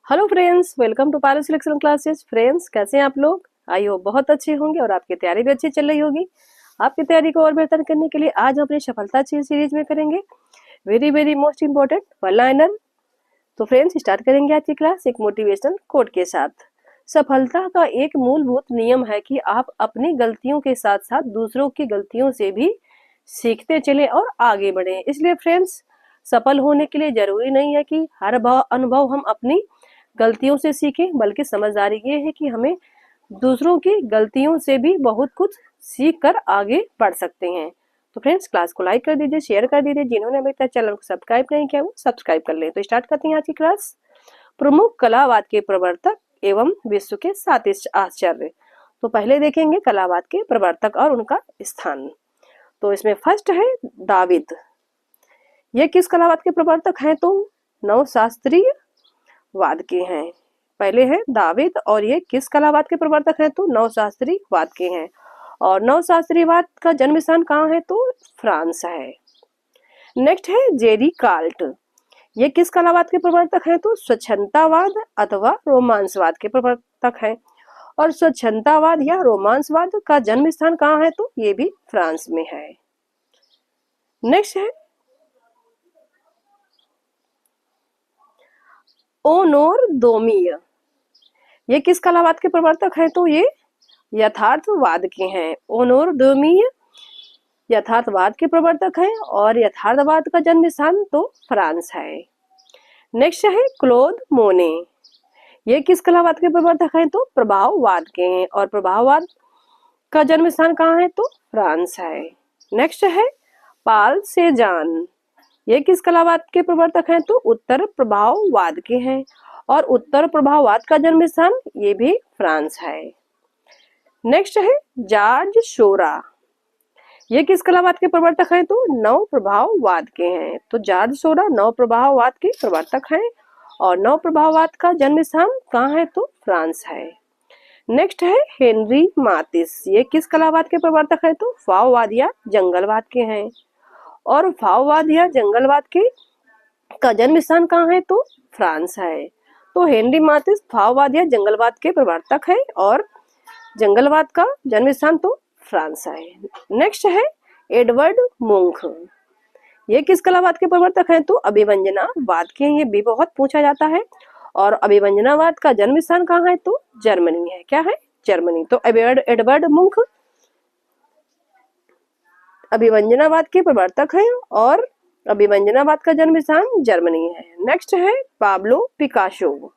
Hello friends, welcome to Paro selection classes. Friends, कैसे हैं आप लोग? आई होप बहुत अच्छे होंगे और आपकी तैयारी भी अच्छी चल रही होगी। आपकी तैयारी को और बेहतर करने के लिए आज हम अपनी सफलता सीरीज में करेंगे very very most important one liner. तो फ्रेंड्स, स्टार्ट करेंगे आज की क्लास एक मोटिवेशनल कोट के साथ। सफलता का एक मूलभूत नियम है कि आप अपनी गलतियों के साथ साथ दूसरों की गलतियों से भी सीखते चले और आगे बढ़े। इसलिए फ्रेंड्स, सफल होने के लिए जरूरी नहीं है कि हर अनुभव हम अपनी गलतियों से सीखें, बल्कि समझदारी ये है कि हमें दूसरों की गलतियों से भी बहुत कुछ सीख कर आगे बढ़ सकते हैं। तो फ्रेंड्स, क्लास को लाइक कर दीजिए, शेयर कर दीजिए। जिन्होंने अभी तक चैनल को सब्सक्राइब नहीं किया वो सब्सक्राइब कर लें। तो स्टार्ट करते हैं आज की क्लास। प्रमुख कलावाद के प्रवर्तक एवं विश्व के 7 आश्चर्य। तो पहले देखेंगे कलावाद के प्रवर्तक और उनका स्थान। तो इसमें फर्स्ट है दाविद। ये किस कलावाद के प्रवर्तक हैं? तो नवशास्त्रीय वाद के हैं। पहले है दाविद और ये किस कलावाद के प्रवर्तक हैं? तो नवशास्त्री वाद के हैं। और नवशास्त्रीवाद का जन्म स्थान कहाँ है? तो फ्रांस है। नेक्स्ट है जेरी कार्ल्ट। ये किस कलावाद के प्रवर्तक हैं? तो स्वच्छंदतावाद अथवा रोमांसवाद के प्रवर्तक हैं। और स्वच्छंदतावाद या रोमांसवाद का जन्म स्थान कहाँ है? तो ये भी फ्रांस में है। नेक्स्ट है ओनोर दोमिय। ये किस कलावाद के प्रवर्तक हैं? तो ये यथार्थवाद के हैं। ओनोर दोमिय यथार्थवाद के प्रवर्तक हैं और यथार्थवाद का जन्म स्थान तो फ्रांस है। नेक्स्ट है क्लोद मोने। ये किस कलावाद के प्रवर्तक हैं? तो प्रभाववाद के हैं और प्रभाववाद का जन्म स्थान कहाँ है? तो फ्रांस है। नेक्स्ट है पाल सेजान। ये किस कलावाद के प्रवर्तक हैं? तो उत्तर प्रभाववाद के हैं और उत्तर प्रभाववाद का जन्म स्थान ये भी फ्रांस है। नेक्स्ट है जॉर्ज सोरा। ये किस कलावाद के प्रवर्तक हैं? तो नव प्रभाववाद के हैं। तो जॉर्ज सोरा नव प्रभाववाद के प्रवर्तक हैं और नव प्रभाववाद का जन्म स्थान कहाँ है? तो फ्रांस है। नेक्स्ट है हेनरी मातिस। ये किस कलावाद के प्रवर्तक हैं? तो फाओवाद या जंगलवाद के हैं और फाओवाद या जंगलवाद के का जन्म स्थान कहाँ है? तो फ्रांस है। तो हेनरी मातिस फाओवाद या जंगलवाद के प्रवर्तक है और जंगलवाद का जन्म स्थान तो फ्रांस है। नेक्स्ट है एडवर्ड मुंख। ये किस कलावाद के प्रवर्तक हैं? तो अभिव्यंजनावाद के। ये भी बहुत पूछा जाता है। और अभिव्यंजनावाद का जन्म स्थान कहाँ है? तो जर्मनी है। क्या है? जर्मनी। तो एडवर्ड मुंख अभिव्यंजनावाद के प्रवर्तक हैं और अभिव्यंजनावाद का जन्म स्थान जर्मनी है। नेक्स्ट है पाब्लो पिकासो।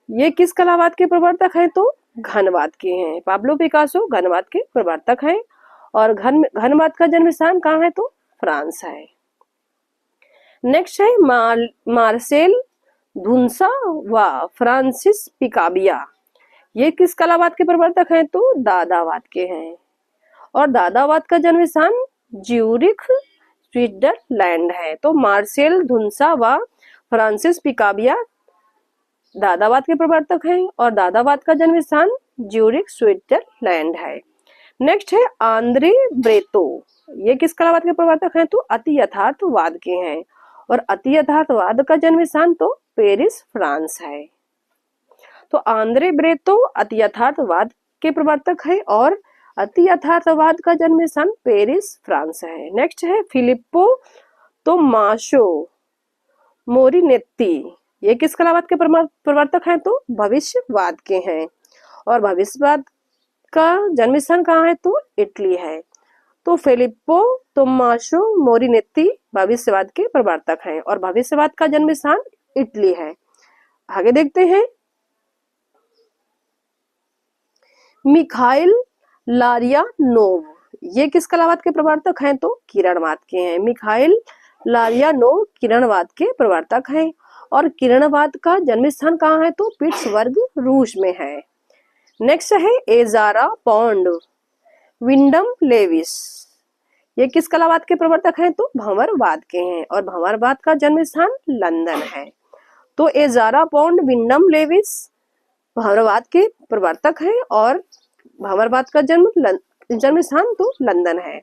ये किस कलावाद के प्रवर्तक हैं? तो घनवाद के हैं। पाब्लो पिकासो घनवाद के प्रवर्तक हैं और घनवाद का जन्म स्थान कहाँ है? तो फ्रांस है। नेक्स्ट है मार्सेल धुनसा व फ्रांसिस पिकाबिया। ये किस कलावाद के प्रवर्तक हैं? तो दादावाद के हैं और दादावाद का जन्म स्थान ज्यूरिख स्विट्जरलैंड है। तो मार्सेल धुनसा व फ्रांसिस पिकाबिया दादावाद के प्रवर्तक हैं और दादावाद का जन्म स्थान ज्यूरिख स्विट्जरलैंड है। नेक्स्ट है आंद्रे ब्रेतो। ये किस कलावाद के प्रवर्तक हैं? तो अति यथार्थवाद के हैं और अति यथार्थवाद का जन्म स्थान तो पेरिस फ्रांस है। तो आंद्रे ब्रेतो अति यथार्थवाद के प्रवर्तक है और अति यथार्थवाद का जन्म स्थान पेरिस फ्रांस है। नेक्स्ट है फिलिप्पो तोमासो मोरिनेत्ती। ये किस कलावाद के प्रवर्तक हैं? तो भविष्यवाद के हैं और भविष्यवाद का जन्म स्थान कहाँ है? तो इटली है। तो फिलिप्पो तोमासो मोरिनेत्ती भविष्यवाद के प्रवर्तक हैं और भविष्यवाद का जन्म स्थान इटली है। आगे देखते हैं मिखाइल लारियानोव। ये किस कलावाद के प्रवर्तक हैं? तो किरणवाद के हैं। मिखाइल लारियानोव किरणवाद के प्रवर्तक हैं और किरणवाद का जन्म स्थान कहाँ है? तो पिट्सबर्ग रूस में है। नेक्स्ट है एजारा पॉन्ड विंडम लेविस। ये किस कलावाद के प्रवर्तक हैं? तो भंवरवाद के हैं और भंवरवाद का जन्म स्थान लंदन है। तो एजारा पॉन्ड विंडम लेविस भंवरवाद के प्रवर्तक हैं और भंवरवाद का जन्म स्थान तो लंदन है।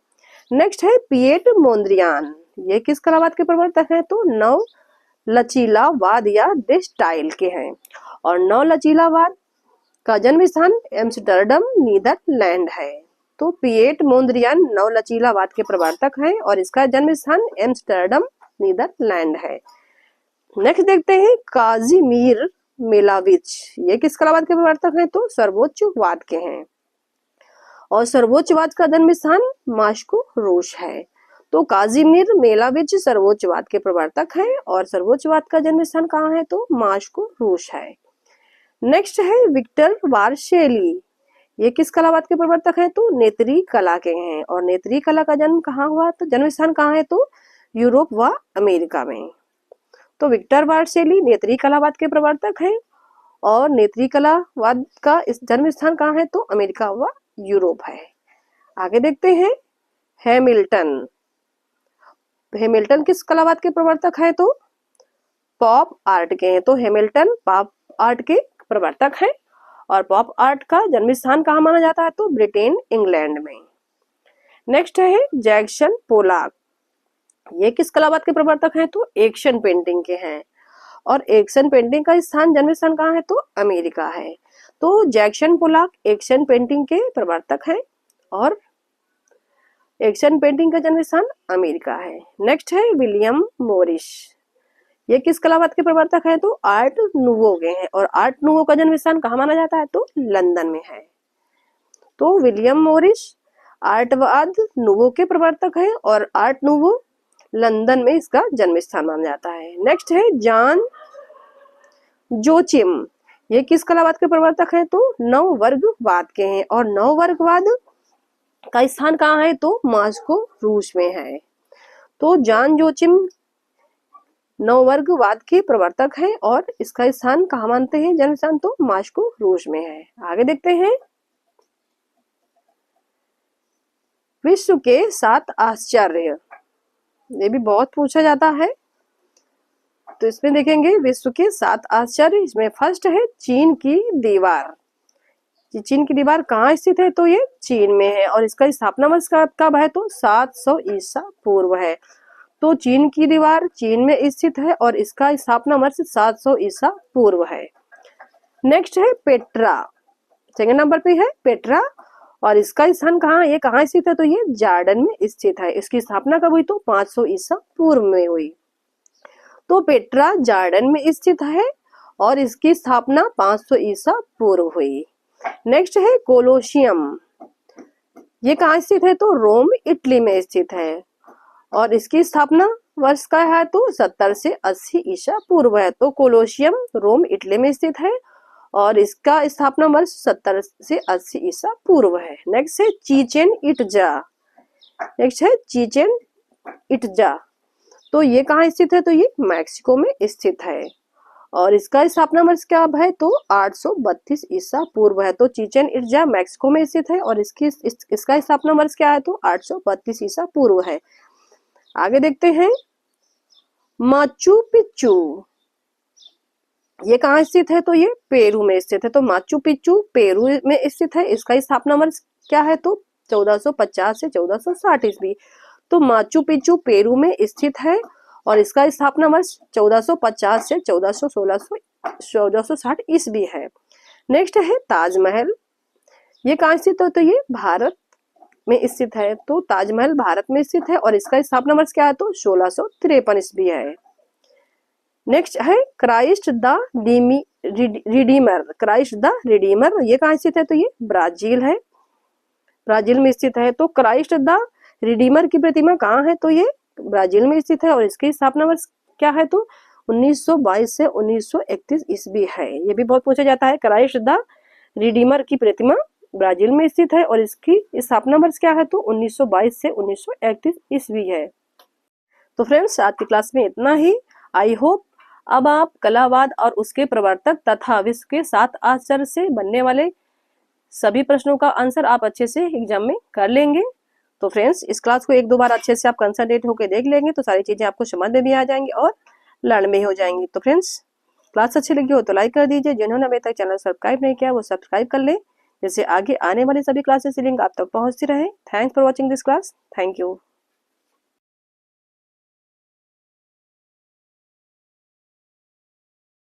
नेक्स्ट है पिएट मोन्द्रियान। ये किस कलावाद के प्रवर्तक हैं? तो नव लचीलावाद या दे स्टाइल के हैं। और नव लचीलावाद का जन्म स्थान एम्स्टर्डम नीदरलैंड है। तो पिएट मोंद्रियान नव लचीलावाद के प्रवर्तक हैं और इसका जन्म स्थान एम्स्टर्डम नीदरलैंड है। नेक्स्ट देखते हैं काजिमीर मिलाविच, ये किस कलावाद के प्रवर्तक हैं? तो सर्वोच्चवाद के हैं और सर्वोच्चवाद का जन्म स्थान मॉस्को रूस है। तो काजिमीर मिलाविच सर्वोच्चवाद के प्रवर्तक हैं और सर्वोच्चवाद का जन्म स्थान कहाँ है? तो मॉस्को रूस है। नेक्स्ट है विक्टर वार्शेली, ये किस कलावाद के प्रवर्तक है? तो नेत्री कला के हैं और नेत्री कला का जन्म कहाँ हुआ? तो जन्म स्थान कहाँ है? तो यूरोप व अमेरिका में। तो विक्टर वार्शेली नेत्री कलावाद के प्रवर्तक हैं और नेत्री कलावाद का इस जन्म स्थान कहाँ है? तो अमेरिका व यूरोप है। आगे देखते हैं हैमिल्टन, हैमिल्टन किस कलावाद के प्रवर्तक है? तो पॉप आर्ट के हैं। तो हैमिल्टन पॉप आर्ट के प्रवर्तक हैं और पॉप आर्ट का जन्म स्थान कहाँ माना जाता है? तो ब्रिटेन इंग्लैंड में। नेक्स्ट है जैक्सन पोलाक, ये किस कलावाद के प्रवर्तक हैं? तो एक्शन पेंटिंग के हैं और एक्शन पेंटिंग का स्थान जन्म स्थान कहाँ है? तो अमेरिका है। तो जैक्सन पोलाक एक्शन पेंटिंग के प्रवर्तक हैं और एक्शन पेंटिंग का जन्म स्थान अमेरिका है। नेक्स्ट है विलियम मोरिस, ये किस कलावाद के प्रवर्तक है? तो आर्ट नूवो के हैं और आर्ट नूवो का जन्म स्थान कहाँ माना जाता है? तो लंदन में है। तो विलियम मोरिस आर्टवाद नूवो के प्रवर्तक है और आर्ट नूवो लंदन में इसका जन्म स्थान माना जाता है। नेक्स्ट है जॉन जोचिम, ये किस कलावाद के प्रवर्तक है? तो नववर्गवाद के हैं और नववर्गवाद का स्थान कहाँ है? तो मॉस्को रूस में है। तो जॉन जोचिम नववर्गवाद के प्रवर्तक है और इसका स्थान कहाँ मानते हैं जन्म स्थान? तो मॉस्को रूस में है। आगे देखते हैं विश्व के 7 आश्चर्य, ये भी बहुत पूछा जाता है। तो इसमें देखेंगे विश्व के 7 आश्चर्य, इसमें फर्स्ट है चीन की दीवार। चीन की दीवार कहाँ स्थित है? तो ये चीन में है और इसका स्थापना वर्ष कब है? तो 700 ईसा पूर्व है। तो चीन की दीवार चीन में स्थित है और इसका स्थापना वर्ष 700 ईसा पूर्व है। नेक्स्ट है पेट्रा, सेकंड नंबर पे है पेट्रा और इसका स्थान कहाँ? ये कहाँ स्थित है? तो ये जॉर्डन में स्थित है। इसकी स्थापना कब हुई? तो 500 ईसा पूर्व में हुई। तो पेट्रा जॉर्डन में स्थित है और इसकी स्थापना 500 ईसा पूर्व हुई। नेक्स्ट है कोलोशियम, ये कहाँ स्थित है? तो रोम इटली में स्थित है और इसकी स्थापना वर्ष का है? तो 70 से 80 ईसा पूर्व है। तो कोलोशियम रोम इटली में स्थित है और इसका स्थापना वर्ष 70 से 80 ईसा पूर्व है। नेक्स्ट है चीचेन इट्जा, नेक्स्ट है चीचेन इट्जा, तो ये कहाँ स्थित है? तो ये मैक्सिको में स्थित है और इसका स्थापना वर्ष क्या है? तो 832 ईसा पूर्व है। तो चीचेन इट्जा मैक्सिको में स्थित है और इसका स्थापना वर्ष क्या है? तो 832 ईसा पूर्व है। आगे देखते हैं माचू पिच्चू, ये कहाँ स्थित है? तो ये पेरू में स्थित है। तो माचू पिच्चू पेरू में स्थित है। इसका स्थापना वर्ष क्या है? तो 1450 से 1460 ईस्वी। तो माचू पिच्चू पेरू में स्थित है और इसका स्थापना वर्ष 1450 से 1460 ईस्वी है। नेक्स्ट है ताजमहल, ये कहाँ स्थित है? तो ये भारत में स्थित है। तो ताजमहल भारत में स्थित है और इसका स्थापना वर्ष क्या है? तो 1653 ईस्वी है। नेक्स्ट है Christ the Redeemer, Christ the Redeemer, ये कहाँ स्थित है? तो ये ब्राजील है, ब्राजील में स्थित है। तो क्राइस्ट द रिडीमर की प्रतिमा कहाँ है? तो ये ब्राजील में स्थित है और इसकी स्थापना वर्ष क्या है? तो 1922 से 1931 ईस्वी है। ये भी बहुत पूछा जाता है। क्राइस्ट द रिडीमर की प्रतिमा ब्राजील में स्थित है और इसकी स्थापना वर्ष क्या है? तो 1922 से 1931 ईस्वी है। तो फ्रेंड्स आज की क्लास में इतना ही। आई होप अब आप कलावाद और उसके प्रवर्तक तथा विश्व के 7 आश्चर्य से बनने वाले सभी प्रश्नों का आंसर आप अच्छे से एग्जाम में कर लेंगे। तो फ्रेंड्स इस क्लास को 1-2 बार अच्छे से आप कंसंट्रेट होकर देख लेंगे तो सारी चीजें आपको समझ में भी आ जाएंगी और लर्न में हो जाएंगी। तो फ्रेंड्स क्लास अच्छी लगी हो तो लाइक कर दीजिए, जिन्होंने अभी तक चैनल सब्सक्राइब नहीं किया वो सब्सक्राइब कर ले, जिससे आगे आने वाली सभी क्लासेस की लिंक आप तक पहुंचती रहे। Thanks for watching this class. Thank you.